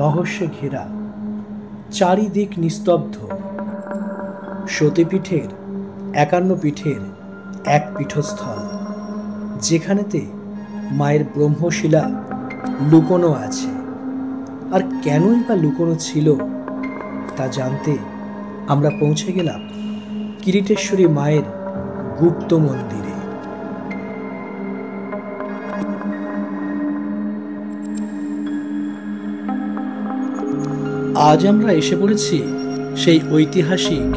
রহস্যে ঘেরা, চারিদিক নিস্তব্ধ। সতীপীঠের ৫১ পীঠের এক পীঠস্থল, যেখানেতে মায়ের ব্রহ্মশিলা লুকোনো আছে। আর কেনই বা লুকোনো ছিল তা জানতে আমরা পৌঁছে গেলাম কিরিটেশ্বরী মায়ের গুপ্ত মন্দিরে। আজ আমরা এসে পড়েছি সেই ঐতিহাসিক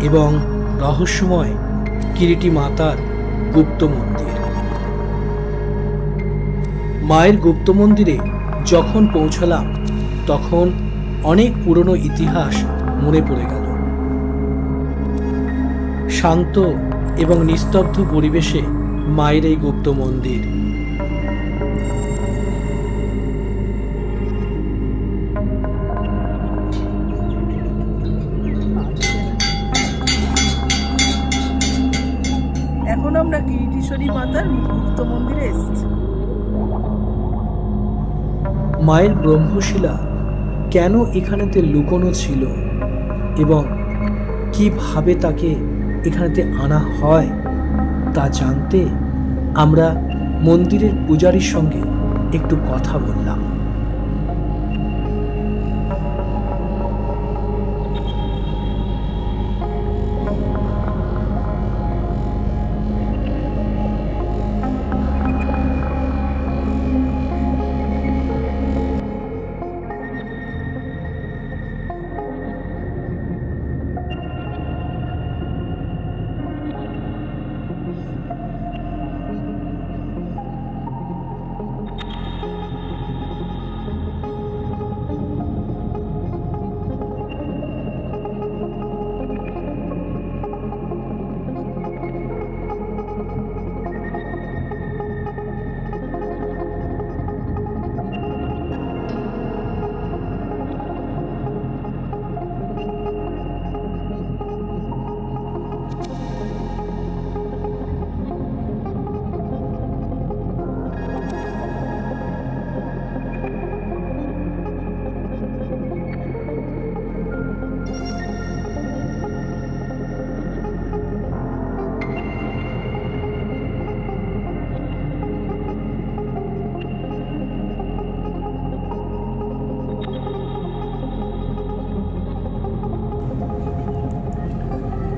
এবং রহস্যময় কিরিটি মাতার গুপ্ত মন্দির। মায়ের গুপ্ত মন্দিরে যখন পৌঁছলাম তখন অনেক পুরনো ইতিহাস মনে পড়ে গেল। শান্ত এবং নিস্তব্ধ পরিবেশে মায়ের এই গুপ্ত মন্দির। এখন আমরা কিরিটেশ্বরী মাতার গুপ্ত মন্দিরে এসেছি। মায়ের ব্রহ্মশিলা কেন এখানেতে লুকোনো ছিল এবং কিভাবে তাকে এখানেতে আনা হয় তা জানতে আমরা মন্দিরের পূজারীর সঙ্গে একটু কথা বললাম।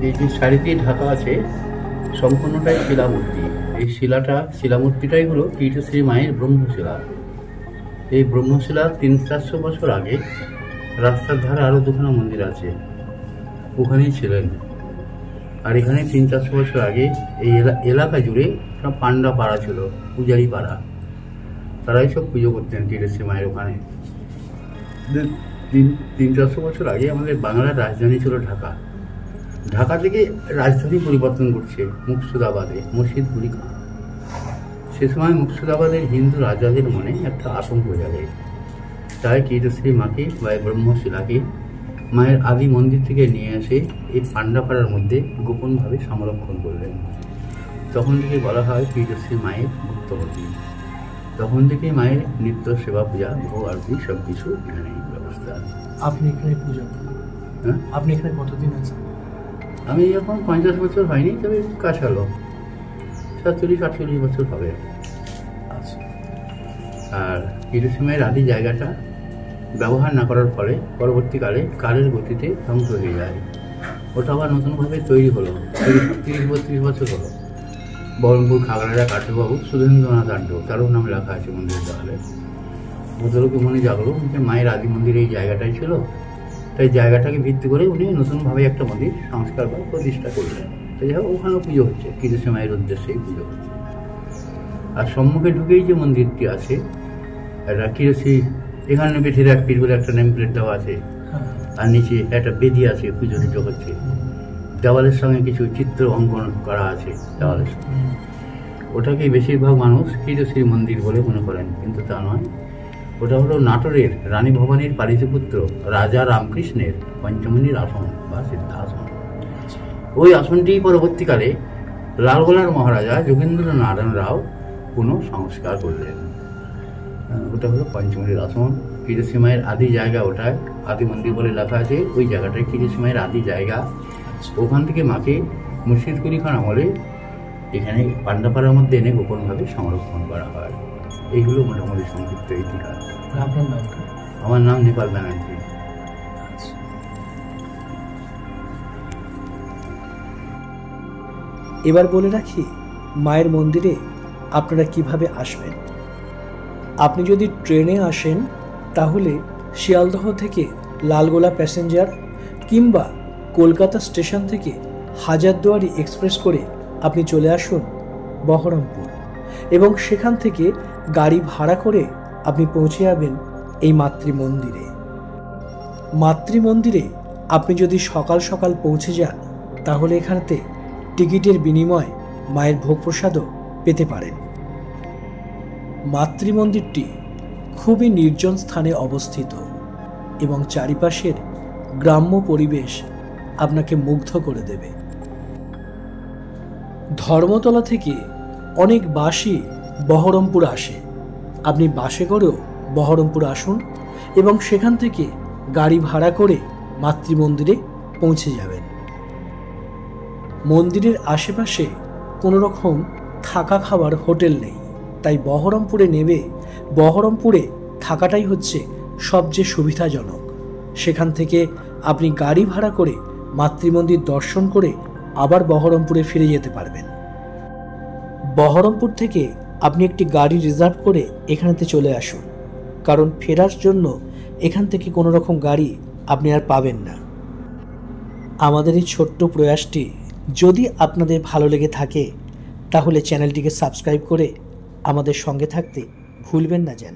এই যে শাড়িতে ঢাকা আছে সম্পূর্ণটাই শিলামূর্তি। এই শিলামূর্তিটাই হলো কিরিটেশ্বরী মায়ের ব্রহ্মশিলা। এই ব্রহ্মশিলা ৩০০-৪০০ বছর আগে রাস্তার ধারে আরো দুখানা মন্দির আছে, ওখানেই ছিলেন। আর এখানে ৩০০-৪০০ বছর আগে এই এলাকা জুড়ে সব পান্ডা পাড়া ছিল, পূজারি পাড়া। তারাই সব পুজো করতেন কিরিটেশ্বরী মায়ের ওখানে। ৩০০-৪০০ বছর আগে আমাদের বাংলার রাজধানী ছিল ঢাকা। ঢাকা থেকে রাজধানী পরিবর্তন করছে মুর্শিদাবাদে, মুর্শিদকুলি খান। সে সময় মুর্শিদাবাদের হিন্দু রাজাদের মনে একটা আতঙ্ক জাগে। তাই কিরিটেশ্বরী মাকে বা ব্রহ্মশিলাকে মায়ের আদি মন্দির থেকে নিয়ে এসে এই পান্ডাপাড়ার মধ্যে গোপনভাবে সংরক্ষণ করলেন। তখন থেকে বলা হয় কিরিটেশ্বরী মায়ের গুপ্ত মন্দির। তখন থেকে মায়ের নিত্য সেবা পূজা, ভোগ আরতি সব কিছু এখানে ব্যবস্থা। আপনি এখানে পূজা করেন? হ্যাঁ। আপনি এখানে কতদিন আছেন? আমি এখন ৫০ বছর হয়নি, তবে কাছালো ৪৭-৪৮ বছর হবে। আচ্ছা। আর কিরিটেশ্বরী মায়ের আদি জায়গাটা ব্যবহার না করার ফলে পরবর্তীকালে কালের গতিতে ধ্বংস হয়ে যায়। ওটা আবার নতুনভাবে তৈরি হলো ৩০-৩২ বছর হলো। বহরমপুর খাগড়ারা কাঠবাবু সুধীন্দ্রনাথ আড্ড, কারোর নাম লেখা আছে মন্দিরের দেওয়ালে। ভদ্রলোকে মনে জাগলো যে মায়ের আদি মন্দির এই জায়গাটাই ছিল। তাই জায়গাটাকে ভিত্তি করে উনি নতুনভাবে একটা মন্দির সংস্কার বা প্রতিষ্ঠা করলেন। তাই যাই হোক, ওখানেও পুজো হচ্ছে, কিরিটেশ্বরী মায়ের উদ্দেশ্যেই পুজো হচ্ছে। আর সম্মুখে ঢুকেই যে মন্দিরটি আছে, এটা কিরিটেশ্বরী এখানে পিঠের এক পীঠ বলে একটা নেম প্লেট দেওয়া আছে, আর নিচে একটা বেদি আছে, পুজো টুজো হচ্ছে। দেওয়ালের সঙ্গে কিছু চিত্র অঙ্কন করা আছে দেওয়ালের সঙ্গে। ওটাকে বেশিরভাগ মানুষ কিরিটেশ্বরী মন্দির বলে মনে করেন, কিন্তু তা নয়। ওটা হলো নাটোরের রানী ভবানীর পালিত পুত্র রাজা রামকৃষ্ণের পঞ্চমুনির আসন বা সিদ্ধাসন। ওই আসনটি পরবর্তীকালে লালগোলার মহারাজা যোগেন্দ্র নারায়ণ রাও পুনঃ সংস্কার করলেন। ওটা হলো পঞ্চমুনির আসন। কিরোসি মায়ের আদি জায়গা, ওটায় আদি মন্দির বলে লেখা আছে, ওই জায়গাটায় কিরোসি মায়ের আদি জায়গা। ওখান থেকে মাকে মুর্শিদ কুলি খান আমলে এখানে পান্ডাপাড়ার মধ্যে এনে গোপনভাবে সংরক্ষণ করা হয়। এইগুলো মোটামুটি সংক্ষিপ্ত ইতিহাস। আপনার নামটা? আমার নাম নেপাল ব্যানার্জি। এবার বলে রাখি মায়ের মন্দিরে আপনারা কিভাবে আসবেন। আপনি যদি ট্রেনে আসেন তাহলে শিয়ালদহ থেকে লালগোলা প্যাসেঞ্জার কিংবা কলকাতা স্টেশন থেকে হাজারদুয়ারি এক্সপ্রেস করে আপনি চলে আসুন বহরমপুর, এবং সেখান থেকে গাড়ি ভাড়া করে আপনি পৌঁছে যাবেন এই মাতৃমন্দিরে। মাতৃমন্দিরে আপনি যদি সকাল সকাল পৌঁছে যান তাহলে এখানেতে টিকিটের বিনিময়ে মায়ের ভোগ প্রসাদও পেতে পারেন। মাতৃমন্দিরটি খুবই নির্জন স্থানে অবস্থিত এবং চারিপাশের গ্রাম্য পরিবেশ আপনাকে মুগ্ধ করে দেবে। ধর্মতলা থেকে অনেক বাসই বহরমপুর আসে। আপনি বাসে করেও বহরমপুর আসুন এবং সেখান থেকে গাড়ি ভাড়া করে মাতৃমন্দিরে পৌঁছে যাবেন। মন্দিরের আশেপাশে কোনো রকম থাকা খাবার হোটেল নেই, তাই বহরমপুরে নেমে বহরমপুরে থাকাটাই হচ্ছে সবচেয়ে সুবিধাজনক। সেখান থেকে আপনি গাড়ি ভাড়া করে মাতৃমন্দির দর্শন করে আবার বহরমপুরে ফিরে যেতে পারবেন। বহরমপুর থেকে আপনি একটি গাড়ি রিজার্ভ করে এখানেতে চলে আসুন, কারণ ফেরার জন্য এখান থেকে কোনো রকম গাড়ি আপনি আর পাবেন না। আমাদের এই ছোট্ট প্রয়াসটি যদি আপনাদের ভালো লেগে থাকে তাহলে চ্যানেলটিকে সাবস্ক্রাইব করে আমাদের সঙ্গে থাকতে ভুলবেন না যেন।